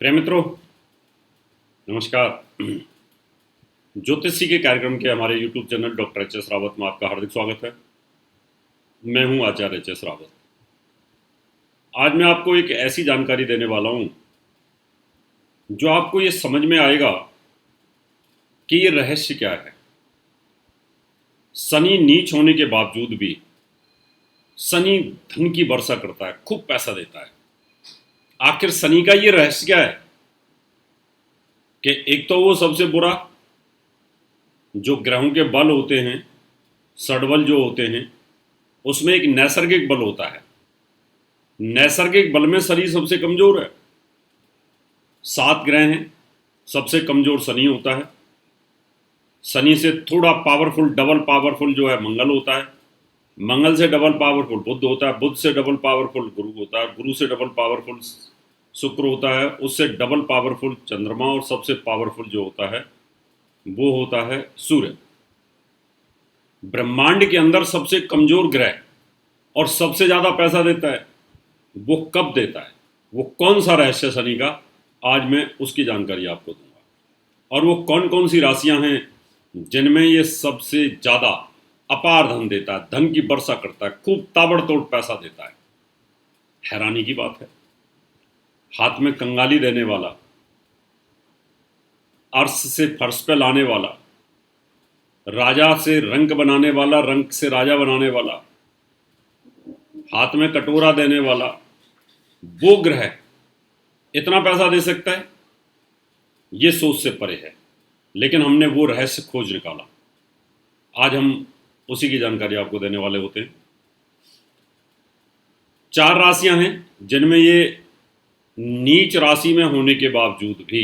प्रिय मित्रों, नमस्कार। ज्योतिषी के कार्यक्रम के हमारे YouTube channel doctor H S Rawat में आपका हार्दिक स्वागत है। मैं हूं आचार्य एच एस रावत। आज मैं आपको एक ऐसी जानकारी देने वाला हूं जो आपको ये समझ में आएगा कि ये रहस्य क्या है। शनि नीच होने के बावजूद भी शनि धन की वर्षा करता है, खूब पैसा देता है। आखिर शनि का ये रहस्य क्या है कि एक तो वो सबसे बुरा जो ग्रहों के बल होते हैं, षडबल जो होते हैं, उसमें एक नैसर्गिक बल होता है। नैसर्गिक बल में शनि सबसे कमजोर है। 7 ग्रह हैं, सबसे कमजोर शनि होता है। शनि से थोड़ा पावरफुल, डबल पावरफुल जो है मंगल होता है। मंगल से डबल पावरफुल बुध होता है। बुध से डबल पावरफुल गुरु होता है। गुरु से डबल पावरफुल शुक्र होता है। उससे डबल पावरफुल चंद्रमा, और सबसे पावरफुल जो होता है वो होता है सूर्य। ब्रह्मांड के अंदर सबसे कमजोर ग्रह और सबसे ज्यादा पैसा देता है, वो कब देता है, वो कौन सा रहस्य शनि का, आज मैं उसकी जानकारी आपको दूंगा। और वो कौन कौन सी राशियां हैं जिनमें ये सबसे ज्यादा अपार धन देता है, धन की वर्षा करता है, खूब ताबड़तोड़ पैसा देता है। हैरानी की बात है, हाथ में कंगाली देने वाला, अर्श से फर्श पे लाने वाला, राजा से रंक बनाने वाला, रंक से राजा बनाने वाला, हाथ में कटोरा देने वाला, वो ग्रह इतना पैसा दे सकता है, ये सोच से परे है। लेकिन हमने वो रहस्य खोज निकाला। आज हम उसी की जानकारी आपको देने वाले होते हैं। 4 राशियां हैं जिनमें ये नीच राशि में होने के बावजूद भी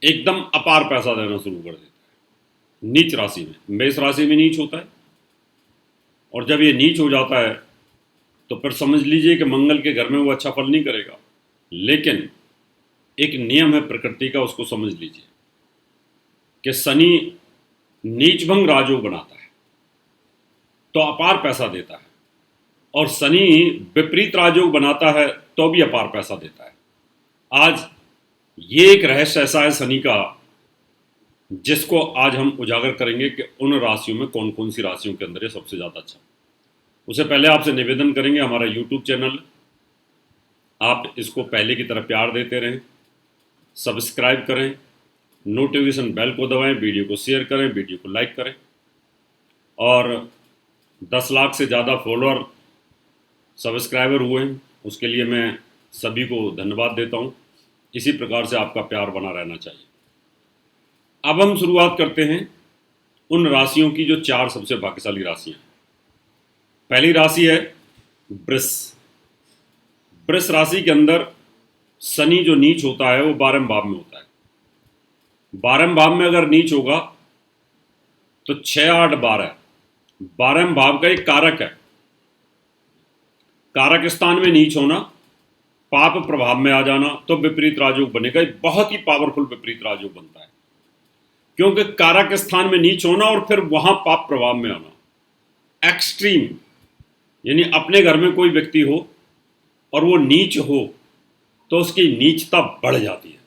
एकदम अपार पैसा देना शुरू कर देता है। नीच राशि में, मेष राशि में नीच होता है, और जब ये नीच हो जाता है तो फिर समझ लीजिए कि मंगल के घर में वो अच्छा फल नहीं करेगा। लेकिन एक नियम है प्रकृति का, उसको समझ लीजिए कि शनि नीचभंग राजयोग बनाता है तो अपार पैसा देता है, और शनि विपरीत राजयोग बनाता है तो भी अपार पैसा देता है। आज ये एक रहस्य ऐसा है शनि का, जिसको आज हम उजागर करेंगे कि उन राशियों में कौन कौन सी राशियों के अंदर ये सबसे ज़्यादा अच्छा। उससे पहले आपसे निवेदन करेंगे, हमारा YouTube चैनल, आप इसको पहले की तरह प्यार देते रहें, सब्सक्राइब करें, नोटिफिकेशन बेल को दबाएं, वीडियो को शेयर करें, वीडियो को लाइक करें, और 10 लाख से ज़्यादा फॉलोअर, सब्सक्राइबर हुए हैं, उसके लिए मैं सभी को धन्यवाद देता हूँ। इसी प्रकार से आपका प्यार बना रहना चाहिए। अब हम शुरुआत करते हैं उन राशियों की जो 4 सबसे भाग्यशाली राशियां हैं। पहली राशि है वृष। वृष राशि के अंदर शनि जो नीच होता है वो 12वें भाव में होता है। 12वें भाव में अगर नीच होगा तो 6, 8, 12, 12वें भाव का एक कारक है। कारक स्थान में नीच होना, पाप प्रभाव में आ जाना, तो विपरीत राजयोग बनेगा। बहुत ही पावरफुल विपरीत राजयोग बनता है, क्योंकि कारक स्थान में नीच होना और फिर वहां पाप प्रभाव में आना, एक्सट्रीम। यानी अपने घर में कोई व्यक्ति हो और वो नीच हो तो उसकी नीचता बढ़ जाती है।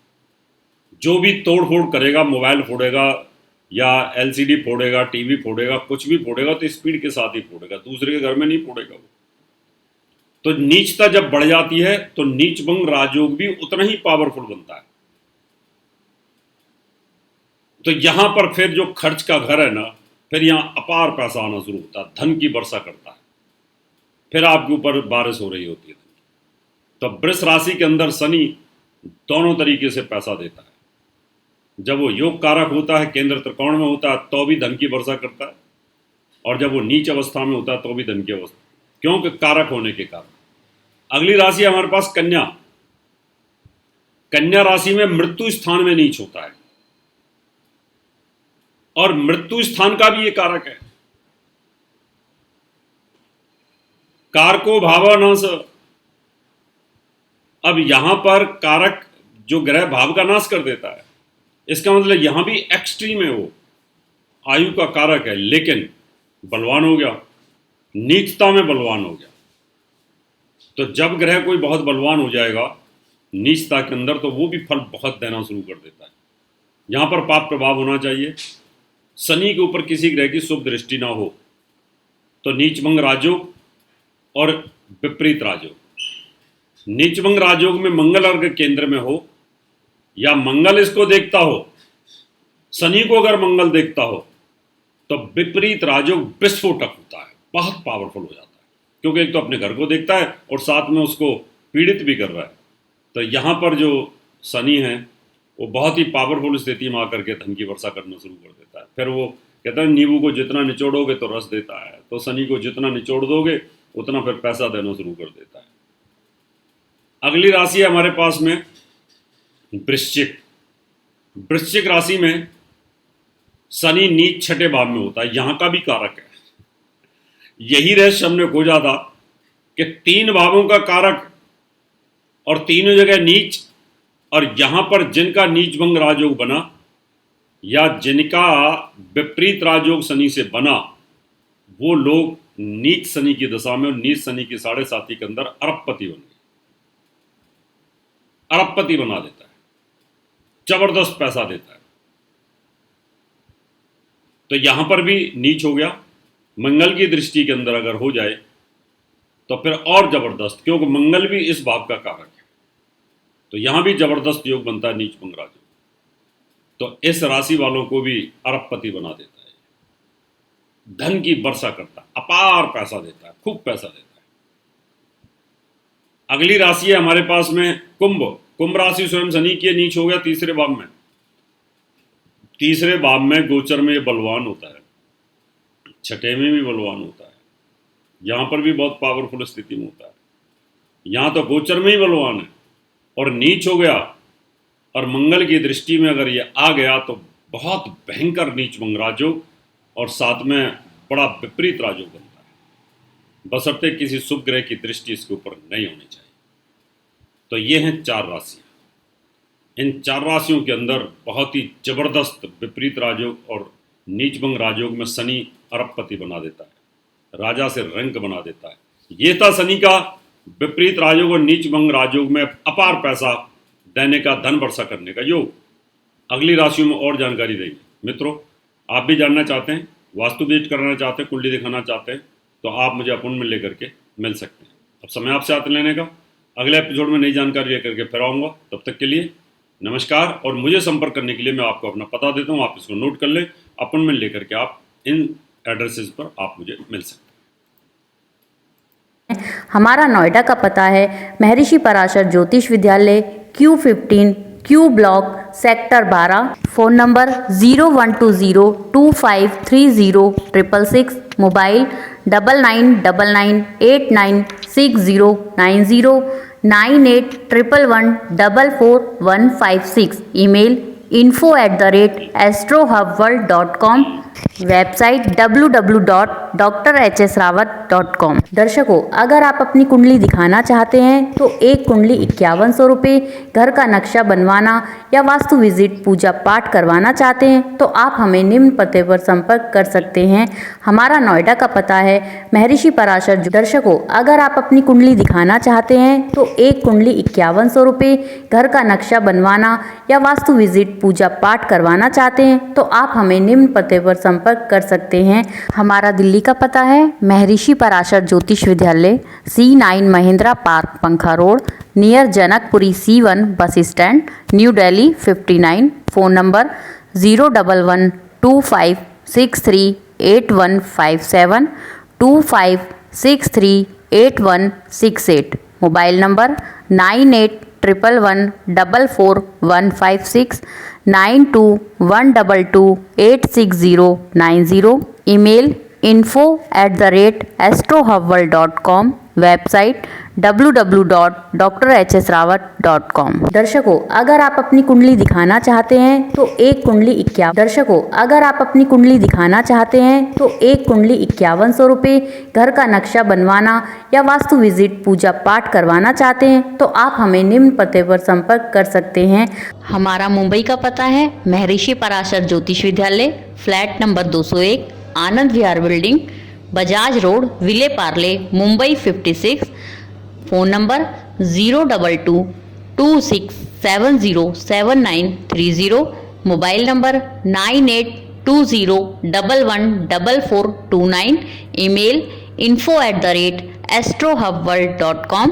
जो भी तोड़ फोड़ करेगा, मोबाइल फोड़ेगा या LCD फोड़ेगा, टीवी फोड़ेगा, कुछ भी फोड़ेगा तो स्पीड के साथ ही फोड़ेगा, दूसरे के घर में नहीं फोड़ेगा वो। तो नीचता जब बढ़ जाती है तो नीचभंग राजयोग भी उतना ही पावरफुल बनता है। तो यहां पर फिर जो खर्च का घर है ना, फिर यहां अपार पैसा आना शुरू होता है, धन की वर्षा करता है, फिर आपके ऊपर बारिश हो रही होती है। तो वृष राशि के अंदर शनि दोनों तरीके से पैसा देता है। जब वो योग कारक होता है, केंद्र त्रिकोण में होता है, तो भी धन की वर्षा करता है, और जब वो नीच अवस्था में होता है तो भी धन की अवस्था, क्योंकि कारक होने के कारण। अगली राशि है हमारे पास कन्या। कन्या राशि में मृत्यु स्थान में नीच होता है, और मृत्यु स्थान का भी ये कारक है। कारको भावनाश। अब यहां पर कारक जो ग्रह भाव का नाश कर देता है, इसका मतलब यहां भी एक्सट्रीम है। वो आयु का कारक है, लेकिन बलवान हो गया, नीचता में बलवान हो गया। तो जब ग्रह कोई बहुत बलवान हो जाएगा नीचता के अंदर, तो वो भी फल बहुत देना शुरू कर देता है। यहाँ पर पाप प्रभाव होना चाहिए। शनि के ऊपर किसी ग्रह की शुभ दृष्टि ना हो तो नीचभंग राजयोग और विपरीत राजयोग। नीचभंग राजयोग में मंगल अर्घ केंद्र में हो या मंगल इसको देखता हो, शनि को अगर मंगल देखता हो तो विपरीत राजयोग विस्फोटक होता है, बहुत पावरफुल हो जाता है, क्योंकि एक तो अपने घर को देखता है और साथ में उसको पीड़ित भी कर रहा है। तो यहाँ पर जो शनि है वो बहुत ही पावरफुल स्थिति में आकर के धन की वर्षा करना शुरू कर देता है। फिर वो कहता है नींबू को जितना निचोड़ोगे तो रस देता है, तो शनि को जितना निचोड़ दोगे उतना फिर पैसा देना शुरू कर देता है। अगली राशि है हमारे पास में वृश्चिक। वृश्चिक राशि में शनि नीच छठे भाव में होता है, यहाँ का भी कारक है। यही रहस्य हमने खोजा था कि 3 भावों का कारक और तीनों जगह नीच, और यहां पर जिनका नीचभंग राजयोग बना या जिनका विपरीत राजयोग शनि से बना, वो लोग नीच शनि की दशा में और नीच शनि की 7.5 के अंदर अरबपति बन गए। अरबपति बना देता है, जबरदस्त पैसा देता है। तो यहां पर भी नीच हो गया। मंगल की दृष्टि के अंदर अगर हो जाए तो फिर और जबरदस्त, क्योंकि मंगल भी इस भाव का कारक है, तो यहां भी जबरदस्त योग बनता है नीचभंग राजयोग। तो इस राशि वालों को भी अरबपति बना देता है, धन की वर्षा करता है, अपार पैसा देता है, खूब पैसा देता है। अगली राशि है हमारे पास में कुंभ। कुंभ राशि स्वयं शनि की नीच हो गया तीसरे भाव में। तीसरे भाव में गोचर में बलवान होता है, छठे में भी बलवान होता है, यहां पर भी बहुत पावरफुल स्थिति में होता है। यहां तो गोचर में ही बलवान है और नीच हो गया, और मंगल की दृष्टि में अगर ये आ गया तो बहुत भयंकर नीचभंग राजयोग और साथ में बड़ा विपरीत राजयोग बनता है, बशर्ते किसी शुभ ग्रह की दृष्टि इसके ऊपर नहीं होनी चाहिए। तो ये हैं 4 राशियां। इन 4 राशियों के अंदर बहुत ही जबरदस्त विपरीत राजयोग और नीचभंग राजयोग में शनि अरबपति बना देता है, राजा से रंक बना देता है। ये था शनि का विपरीत राजयोग और नीचभंग राजयोग में अपार पैसा देने का, धन वर्षा करने का योग। अगली राशियों में और जानकारी देंगे। मित्रों, आप भी जानना चाहते हैं, वास्तु विजिट कराना चाहते हैं, कुंडली दिखाना चाहते हैं, तो आप मुझे अपॉइंटमेंट लेकर के मिल सकते हैं। अब समय आपसे हाथ लेने का। अगले एपिसोड में नई जानकारी लेकर के फिर आऊँगा। तब तक के लिए नमस्कार। और मुझे संपर्क करने के लिए मैं आपको अपना पता देता हूँ, आप इसको नोट कर लें। अपॉइंटमेंट लेकर के आप इन एड्रेसेस पर आप मुझे मिल सकते हैं। हमारा नोएडा का पता है महर्षि पराशर ज्योतिष विद्यालय, Q15 Q block, sector 12। Phone number 0120253066, mobile 9999896090, 9811144156, email info@astrohubworld.com, website www.drhsrawat.com। दर्शकों, अगर आप अपनी कुंडली दिखाना चाहते हैं तो एक कुंडली 5100 रुपये, घर का नक्शा बनवाना या वास्तु विजिट पूजा पाठ करवाना चाहते हैं तो आप हमें निम्न पते पर संपर्क कर सकते हैं। हमारा नोएडा का पता है महर्षि पराशर। दर्शकों, अगर आप अपनी कुंडली दिखाना चाहते हैं तो एक कुंडली 5100 रुपये, घर का नक्शा बनवाना या वास्तु विजिट पूजा पाठ करवाना चाहते हैं तो आप हमें निम्न पते पर संपर्क कर सकते हैं। हमारा दिल्ली का पता है महर्षि पराशर ज्योतिष विद्यालय, C9 महिंद्रा पार्क, पंखा road, near Janakpuri C1 bus stand, new Delhi 59। Phone number 01125638157, 25638168, mobile number 9811144156, 9212286090, email info@astrohubworld.com, website www.drhsrawat.com। दर्शकों, अगर आप अपनी कुंडली दिखाना चाहते हैं तो एक कुंडली 5100 रुपये, घर का नक्शा बनवाना या वास्तु विजिट पूजा पाठ करवाना चाहते हैं तो आप हमें निम्न पते पर संपर्क कर सकते हैं। हमारा मुंबई का पता है महर्षि Parashar Jyotish Vidyalaya, flat number 201, Anand Vihar building, Bajaj road, Vile Parle, Mumbai 56। Phone number 96707930, mobile number 9820114429, email info@astrohubworld.com।